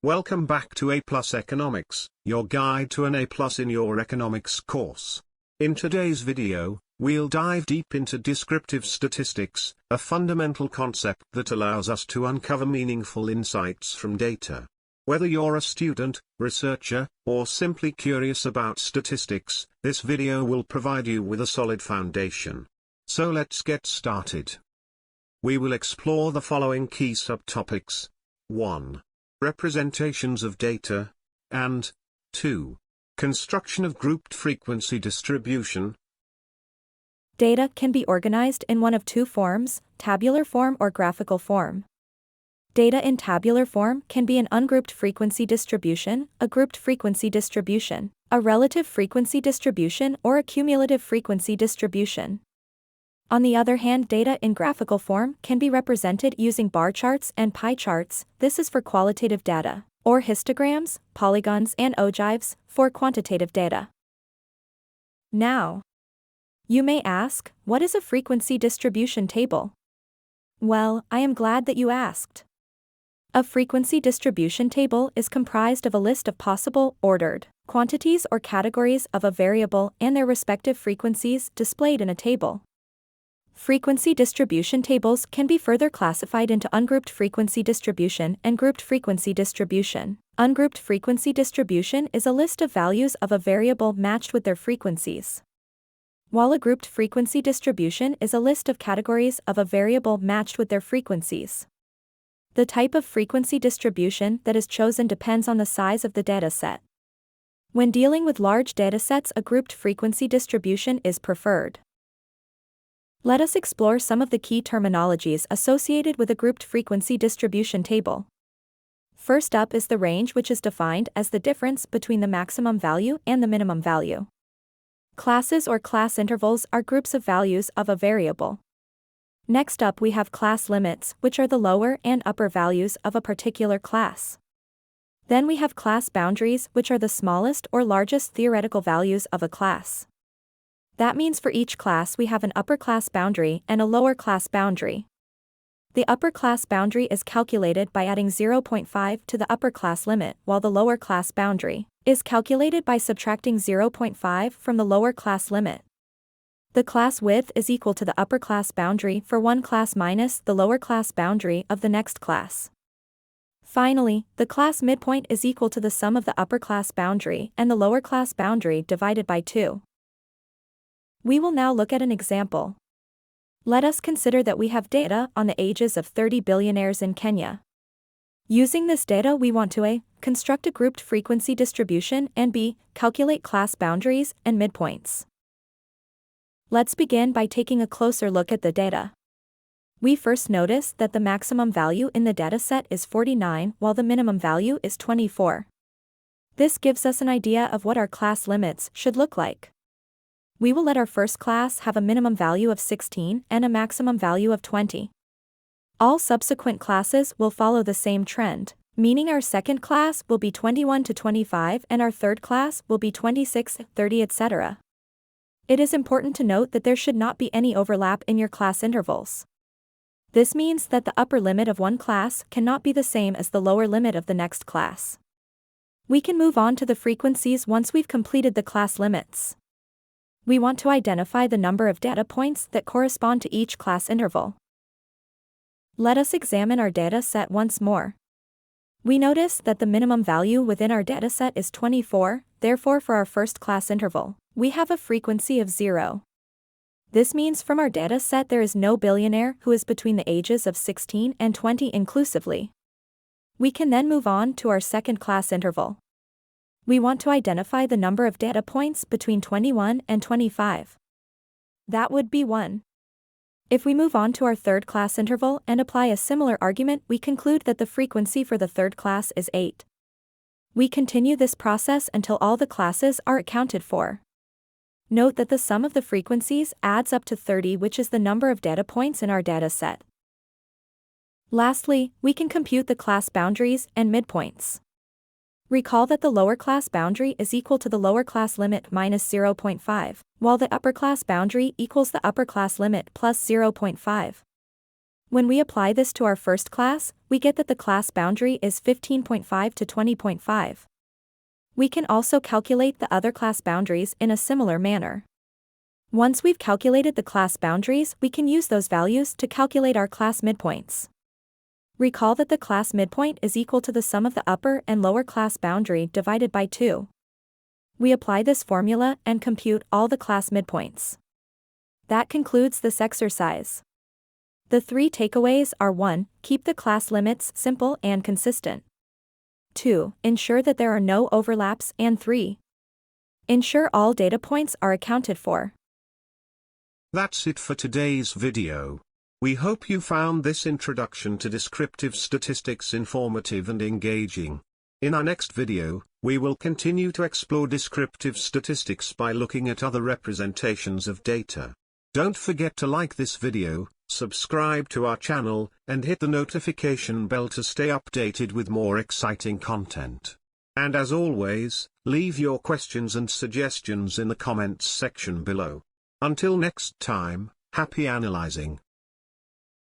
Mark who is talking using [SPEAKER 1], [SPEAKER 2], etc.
[SPEAKER 1] Welcome back to A+ Economics, your guide to an A+ in your economics course. In today's video, we'll dive deep into descriptive statistics, a fundamental concept that allows us to uncover meaningful insights from data. Whether you're a student, researcher, or simply curious about statistics, this video will provide you with a solid foundation. So let's get started. We will explore the following key subtopics. 1. Representations of data, and 2. Construction of grouped frequency distribution.
[SPEAKER 2] Data can be organized in one of two forms, tabular form or graphical form. Data in tabular form can be an ungrouped frequency distribution, a grouped frequency distribution, a relative frequency distribution, or a cumulative frequency distribution. On the other hand, data in graphical form can be represented using bar charts and pie charts. This is for qualitative data, or histograms, polygons, and ogives for quantitative data. Now, you may ask, what is a frequency distribution table? Well, I am glad that you asked. A frequency distribution table is comprised of a list of possible, ordered, quantities or categories of a variable and their respective frequencies displayed in a table. Frequency distribution tables can be further classified into ungrouped frequency distribution and grouped frequency distribution. Ungrouped frequency distribution is a list of values of a variable matched with their frequencies, while a grouped frequency distribution is a list of categories of a variable matched with their frequencies. The type of frequency distribution that is chosen depends on the size of the dataset. When dealing with large datasets, a grouped frequency distribution is preferred. Let us explore some of the key terminologies associated with a grouped frequency distribution table. First up is the range, which is defined as the difference between the maximum value and the minimum value. Classes or class intervals are groups of values of a variable. Next up we have class limits, which are the lower and upper values of a particular class. Then we have class boundaries, which are the smallest or largest theoretical values of a class. That means for each class we have an upper class boundary and a lower class boundary. The upper class boundary is calculated by adding 0.5 to the upper class limit, while the lower class boundary is calculated by subtracting 0.5 from the lower class limit. The class width is equal to the upper class boundary for one class minus the lower class boundary of the next class. Finally, the class midpoint is equal to the sum of the upper class boundary and the lower class boundary divided by 2. We will now look at an example. Let us consider that we have data on the ages of 30 billionaires in Kenya. Using this data, we want to A. Construct a grouped frequency distribution and B. Calculate class boundaries and midpoints. Let's begin by taking a closer look at the data. We first notice that the maximum value in the dataset is 49 while the minimum value is 24. This gives us an idea of what our class limits should look like. We will let our first class have a minimum value of 16 and a maximum value of 20. All subsequent classes will follow the same trend, meaning our second class will be 21 to 25 and our third class will be 26, 30, etc. It is important to note that there should not be any overlap in your class intervals. This means that the upper limit of one class cannot be the same as the lower limit of the next class. We can move on to the frequencies once we've completed the class limits. We want to identify the number of data points that correspond to each class interval. Let us examine our data set once more. We notice that the minimum value within our dataset is 24, therefore for our first class interval, we have a frequency of 0. This means from our dataset there is no billionaire who is between the ages of 16 and 20 inclusively. We can then move on to our second class interval. We want to identify the number of data points between 21 and 25. That would be 1. If we move on to our third class interval and apply a similar argument, we conclude that the frequency for the third class is 8. We continue this process until all the classes are accounted for. Note that the sum of the frequencies adds up to 30, which is the number of data points in our dataset. Lastly, we can compute the class boundaries and midpoints. Recall that the lower class boundary is equal to the lower class limit minus 0.5, while the upper class boundary equals the upper class limit plus 0.5. When we apply this to our first class, we get that the class boundary is 15.5 to 20.5. We can also calculate the other class boundaries in a similar manner. Once we've calculated the class boundaries, we can use those values to calculate our class midpoints. Recall that the class midpoint is equal to the sum of the upper and lower class boundary divided by 2. We apply this formula and compute all the class midpoints. That concludes this exercise. The 3 takeaways are 1. Keep the class limits simple and consistent. 2. Ensure that there are no overlaps, and 3. Ensure all data points are accounted for.
[SPEAKER 1] That's it for today's video. We hope you found this introduction to descriptive statistics informative and engaging. In our next video, we will continue to explore descriptive statistics by looking at other representations of data. Don't forget to like this video, subscribe to our channel, and hit the notification bell to stay updated with more exciting content. And as always, leave your questions and suggestions in the comments section below. Until next time, happy analyzing.